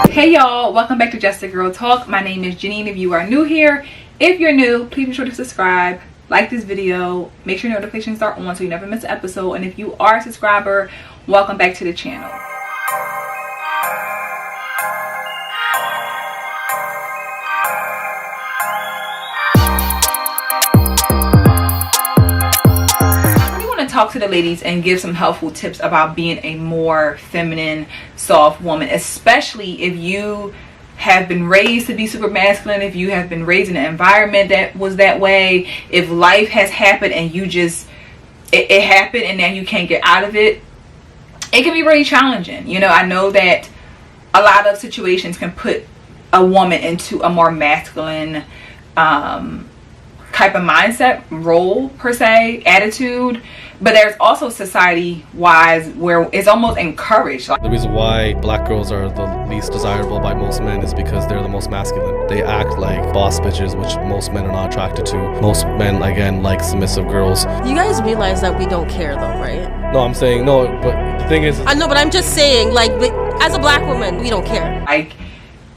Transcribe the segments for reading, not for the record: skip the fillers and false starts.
Hey y'all, welcome back to Just a Girl Talk. My name is Janine. If you are new here, if you're new, please be sure to subscribe, like this video, make sure notifications are on so you never miss an episode. And if you are a subscriber, welcome back to the channel. Talk to the ladies and give some helpful tips about being a more feminine, soft woman, especially if you have been raised to be super masculine, if you have been raised in an environment that was that way, if life has happened and you just it happened and now you can't get out of it. It can be really challenging. You know, I know that a lot of situations can put a woman into a more masculine type of mindset, role per se, attitude. But there's also society-wise where it's almost encouraged. The reason why black girls are the least desirable by most men is because they're the most masculine. They act like boss bitches, which most men are not attracted to. Most men, again, like submissive girls. You guys realize that we don't care though, right? No, I'm saying no, but the thing is... I know, but I'm just saying, like, as a black woman, we don't care. Like,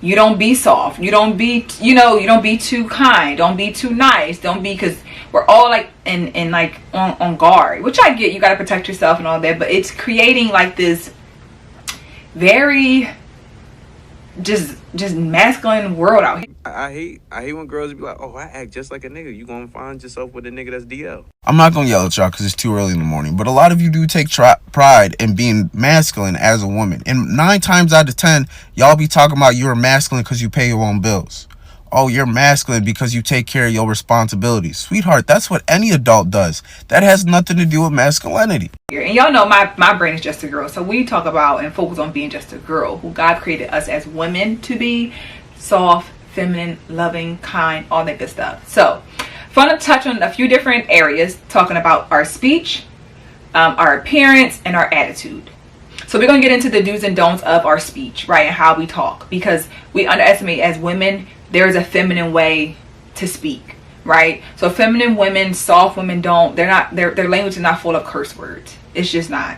you don't be soft. You don't be, you don't be too kind. Don't be too nice. Don't be, because we're all like in like on guard, which I get. You got to protect yourself and all that, but it's creating like this very just masculine world out here. I hate when girls be like, oh, I act just like a nigga. You gonna find yourself with a nigga that's DL. I'm not gonna yell at y'all because it's too early in the morning, but a lot of you do take pride in being masculine as a woman. And 9 times out of 10, y'all be talking about you're masculine because you pay your own bills. Oh, you're masculine because you take care of your responsibilities. Sweetheart, that's what any adult does. That has nothing to do with masculinity. And y'all know my brain is just a girl. So we talk about and focus on being just a girl, who God created us as women to be: soft, feminine, loving, kind, all that good stuff. So I want to touch on a few different areas, talking about our speech, our appearance, and our attitude. So we're going to get into the do's and don'ts of our speech, right, and how we talk, because we underestimate as women there is a feminine way to speak, right? So feminine women, soft women their language is not full of curse words. It's just not.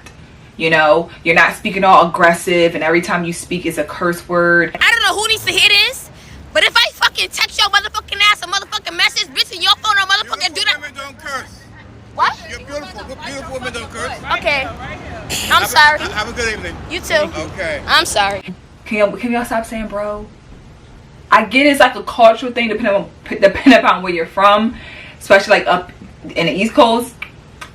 You know, you're not speaking all aggressive and every time you speak it's a curse word. I don't know who needs to hear this, but if I fucking text your motherfucking ass a motherfucking message, bitch, and your phone or motherfucking do that. Women don't curse. What? You're beautiful. Beautiful women don't curse. Okay. I'm sorry. Have a good evening. You too. Okay. I'm sorry. Can y'all stop saying bro? I get it's like a cultural thing depending upon where you're from, especially like up in the East Coast.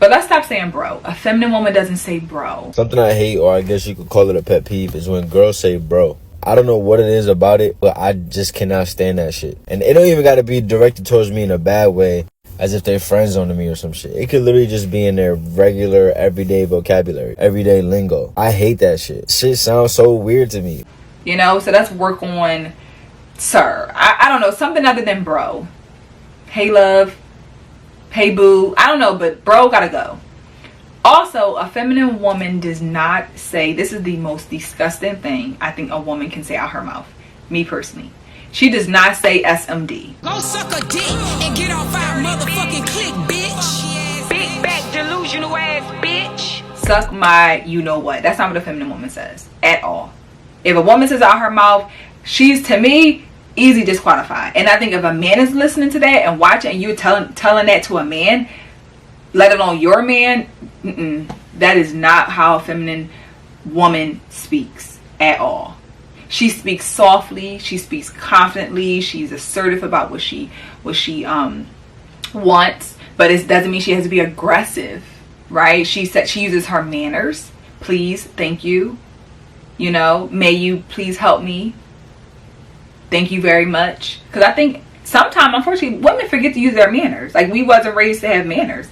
But let's stop saying bro. A feminine woman doesn't say bro. Something I hate, or I guess you could call it a pet peeve, is when girls say bro. I don't know what it is about it, but I just cannot stand that shit. And it don't even got to be directed towards me in a bad way, as if they're friends on me or some shit. It could literally just be in their regular, everyday vocabulary, everyday lingo. I hate that shit. Shit sounds so weird to me. You know, so let's work on sir. I don't know, something other than bro. Hey love, hey boo, I don't know, but bro gotta go. Also, a feminine woman does not say, this is the most disgusting thing I think a woman can say out her mouth, me personally. She does not say SMD. Go suck a dick and get off our motherfucking click, bitch. Big back delusional ass bitch. Suck my you know what. That's not what a feminine woman says at all. If a woman says out her mouth, she's, to me, easy disqualified. And I think if a man is listening to that and watching, and you're telling that to a man, let alone your man, that is not how a feminine woman speaks at all. She speaks softly, she speaks confidently, she's assertive about what she wants, but it doesn't mean she has to be aggressive, right? She said she uses her manners. Please, thank you. You know, may you please help me. Thank you very much. Because I think sometimes, unfortunately, women forget to use their manners. Like, we wasn't raised to have manners.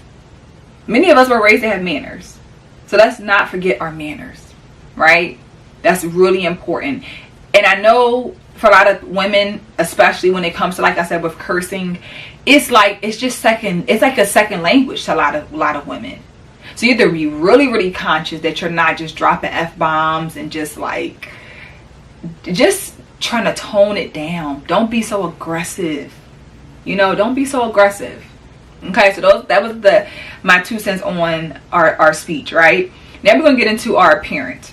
Many of us were raised to have manners. So let's not forget our manners, right? That's really important. And I know for a lot of women, especially when it comes to, like I said, with cursing, it's like a second language to a lot of women. So you have to be really, really conscious that you're not just dropping F-bombs and just trying to tone it down. Don't be so aggressive. You know, don't be so aggressive. Okay, so that was my 2 cents on our speech, right? Now we're going to get into our appearance.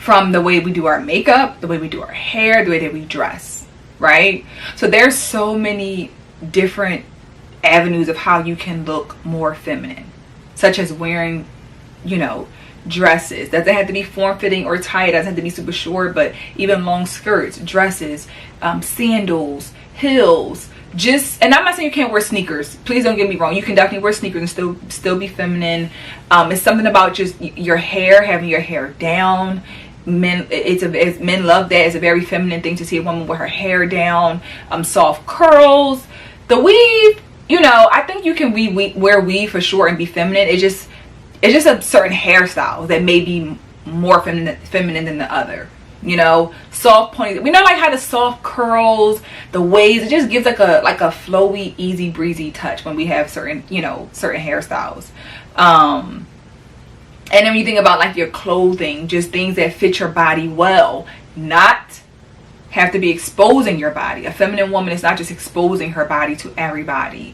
from the way we do our makeup, the way we do our hair, the way that we dress, right? So there's so many different avenues of how you can look more feminine, such as wearing, you know, dresses. Doesn't have to be form-fitting or tight, doesn't have to be super short, but even long skirts, dresses, sandals, heels. Just, and I'm not saying you can't wear sneakers, please don't get me wrong, you can definitely wear sneakers and still be feminine. It's something about just your hair, having your hair down. Men love that. It's a very feminine thing to see a woman with her hair down, soft curls, the weave. You know, I think you can wear weave for sure and be feminine. It's just a certain hairstyle that may be more feminine than the other. You know, soft ponies. We know like how the soft curls, the waves. It just gives like a flowy, easy breezy touch when we have certain hairstyles. And then when you think about like your clothing, just things that fit your body well, not have to be exposing your body. A feminine woman is not just exposing her body to everybody.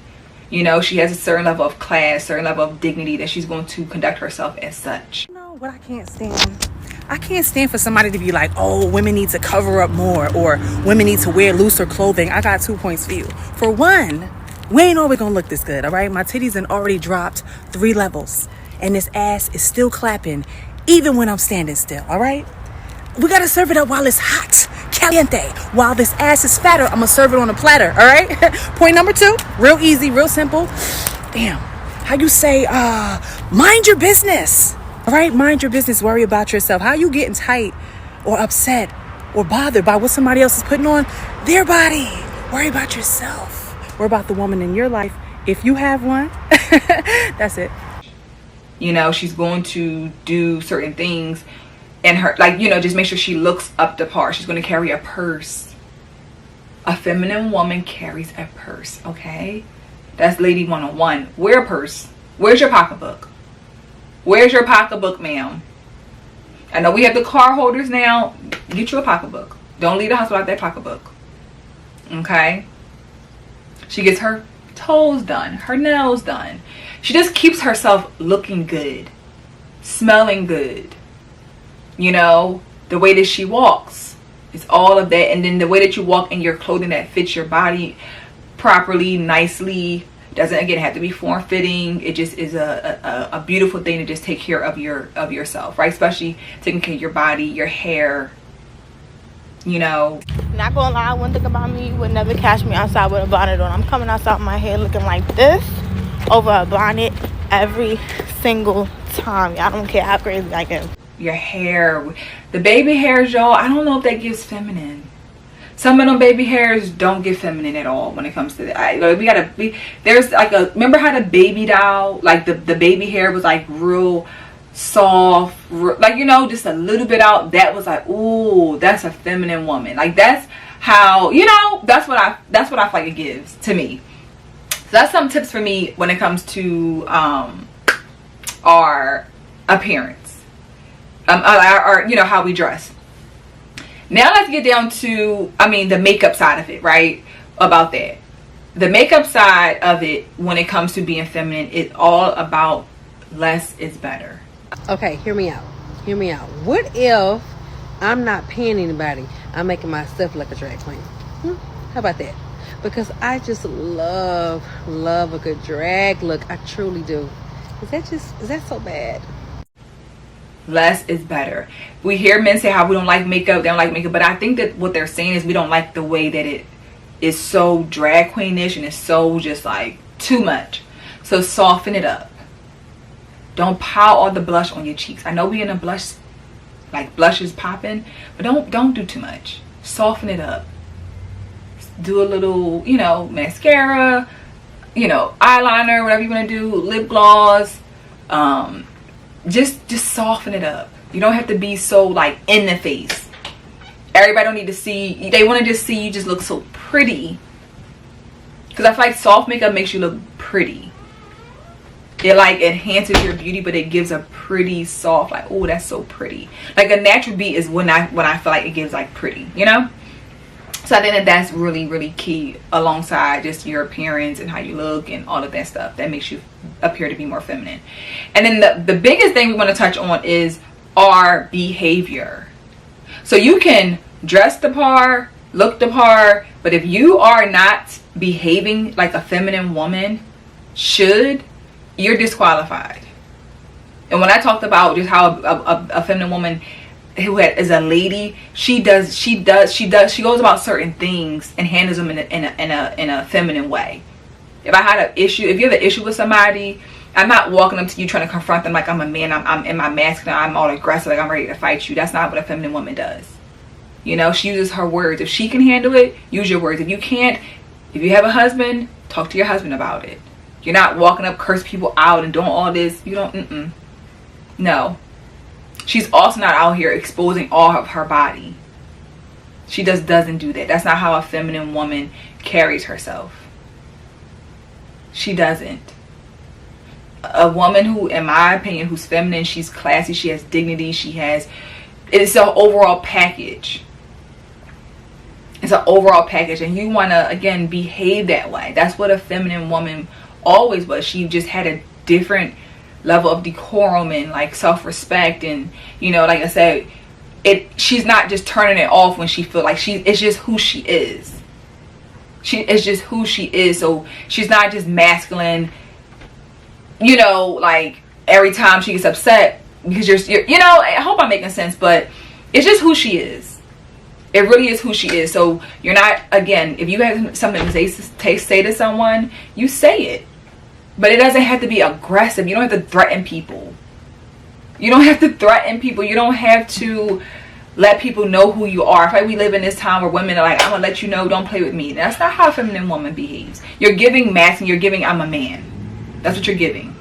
You know, she has a certain level of class, certain level of dignity that she's going to conduct herself as such. You know what I can't stand? I can't stand for somebody to be like, oh, women need to cover up more, or women need to wear looser clothing. I got 2 points for you. For one, we ain't always gonna look this good, all right? My titties done already dropped 3 levels, and this ass is still clapping even when I'm standing still, all right? We gotta serve it up while it's hot, caliente. While this ass is fatter, I'm gonna serve it on a platter, all right? Point number 2, real easy, real simple. Damn, how you say, mind your business, all right? Mind your business, worry about yourself. How you getting tight or upset or bothered by what somebody else is putting on their body? Worry about yourself. Worry about the woman in your life, if you have one. That's it. You know, she's going to do certain things and her, like, you know, just make sure she looks up to par. She's going to carry a purse. A feminine woman carries a purse, okay? That's lady 101. Wear a purse. Where's your pocketbook? Where's your pocketbook, ma'am? I know we have the car holders now. Get you a pocketbook. Don't leave the house without that pocketbook. Okay? She gets her toes done, her nails done. She just keeps herself looking good, smelling good. You know, the way that she walks, it's all of that. And then the way that you walk in your clothing that fits your body properly, nicely, doesn't again have to be form-fitting. It just is a beautiful thing to just take care of yourself, right? Especially taking care of your body, your hair, you know. Not gonna lie, one thing about me, you would never catch me outside with a bonnet on. I'm coming outside with my hair looking like this over a bonnet every single time. I don't care how crazy I get. Your hair, the baby hairs, y'all, I don't know if that gives feminine. Some of them baby hairs don't get feminine at all when it comes to that. There's like remember how the baby doll, like the baby hair was like real soft, like, you know, just a little bit out. That was like, ooh, that's a feminine woman. Like, that's how, you know, that's what I feel like it gives to me. So that's some tips for me when it comes to our appearance, our you know, how we dress. Now let's get down to, I mean, the makeup side of it, right? About that. The makeup side of it when it comes to being feminine is all about less is better. Okay, hear me out. Hear me out. What if I'm not paying anybody? I'm making myself like a drag queen. How about that? Because I just love a good drag look. I truly do. Is that so bad? Less is better. We hear men say how we don't like makeup, they don't like makeup, but I think that what they're saying is we don't like the way that it is so drag queenish and it's so just like too much. So soften it up. Don't pile all the blush on your cheeks. I know we in a blush, like blush is popping, but don't do too much. Soften it up. Do a little, you know, mascara, you know, eyeliner, whatever you want to do, lip gloss. Just soften it up. You don't have to be so like in the face. Everybody don't need to see, they want to just see you just look so pretty. Because I feel like soft makeup makes you look pretty. It like enhances your beauty, but it gives a pretty soft, like, oh, that's so pretty. Like a natural beat is when I feel like it gives like pretty, you know? So I think that that's really, really key alongside just your appearance and how you look and all of that stuff that makes you appear to be more feminine. And then the biggest thing we want to touch on is our behavior. So you can dress the part, look the part, but if you are not behaving like a feminine woman should, you're disqualified. And when I talked about just how a feminine woman who is a lady, she goes about certain things and handles them in a feminine way. If I had an issue, if you have an issue with somebody, I'm not walking up to you trying to confront them like I'm a man. I'm in my masculine. I'm all aggressive, like I'm ready to fight you. That's not what a feminine woman does. You know, she uses her words. If she can handle it, use your words. If you can't, if you have a husband, talk to your husband about it. You're not walking up, curse people out and doing all this. You don't, No. She's also not out here exposing all of her body. She just doesn't do that. That's not how a feminine woman carries herself. She doesn't. A woman who, in my opinion, who's feminine, she's classy, she has dignity, it's an overall package. It's an overall package, and you want to, again, behave that way. That's what a feminine woman always was. She just had a different level of decorum and like self-respect, and you know, like I said, she's not just turning it off when she feels like it's just who she is. It's just who she is. So she's not just masculine, you know, like every time she gets upset because you're you know, I hope I'm making sense, but it's just who she is. It really is who she is. So you're not, again, if you have something to say to someone, you say it. But it doesn't have to be aggressive. You don't have to threaten people. You don't have to threaten people. You don't have to let people know who you are. I feel like we live in this time where women are like, I'm going to let you know, don't play with me. That's not how a feminine woman behaves. You're giving masculine, you're giving I'm a man. That's what you're giving.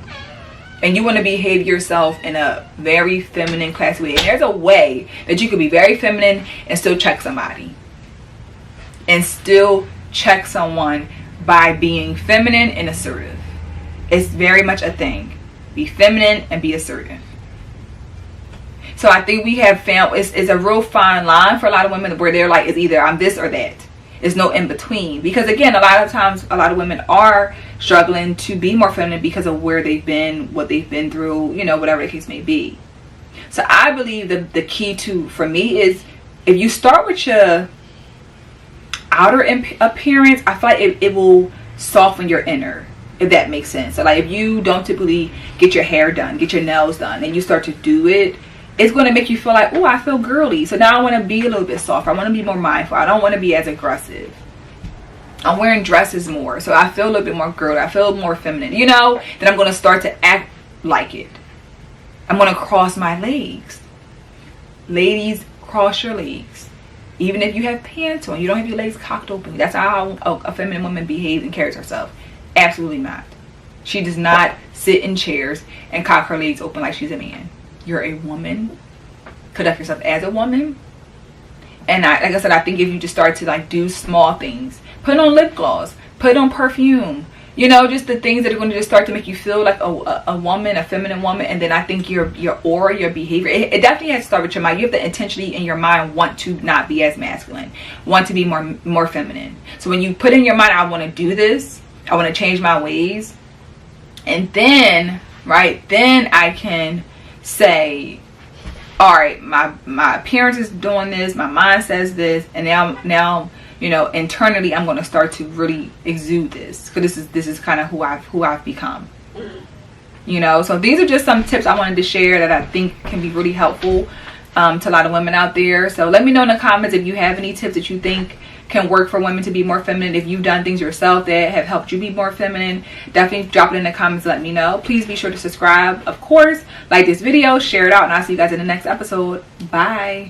And you want to behave yourself in a very feminine, classy way. And there's a way that you could be very feminine and still check somebody. And still check someone by being feminine and assertive. It's very much a thing. Be feminine and be assertive. So I think we have found it's a real fine line for a lot of women where they're like, it's either I'm this or that. There's no in between. Because again, a lot of times, a lot of women are struggling to be more feminine because of where they've been, what they've been through, you know, whatever the case may be. So I believe that the key for me is if you start with your outer appearance, I feel like it will soften your inner. If that makes sense. So like if you don't typically get your hair done, get your nails done, and you start to do it, it's going to make you feel like, oh, I feel girly. So now I want to be a little bit softer. I want to be more mindful. I don't want to be as aggressive. I'm wearing dresses more, so I feel a little bit more girly. I feel more feminine, you know. Then I'm going to start to act like it. I'm going to cross my legs. Ladies, cross your legs. Even if you have pants on, you don't have your legs cocked open. That's how a feminine woman behaves and carries herself. Absolutely not. She does not sit in chairs and cock her legs open like she's a man. You're a woman. Conduct yourself as a woman. And like I said, I think if you just start to like do small things, put on lip gloss, put on perfume, you know, just the things that are going to just start to make you feel like a woman, a feminine woman. And then I think your aura, your behavior, it definitely has to start with your mind. You have to intentionally in your mind want to not be as masculine, want to be more feminine. So when you put in your mind, I want to do this, I want to change my ways, and then then I can say, all right, my appearance is doing this, my mind says this, and now you know, internally I'm going to start to really exude this, because this is kind of who I've become. You know, so these are just some tips I wanted to share that I think can be really helpful to a lot of women out there. So let me know in the comments if you have any tips that you think can work for women to be more feminine. If you've done things yourself that have helped you be more feminine, definitely drop it in the comments, let me know. Please be sure to subscribe, of course, like this video, share it out, and I'll see you guys in the next episode. Bye.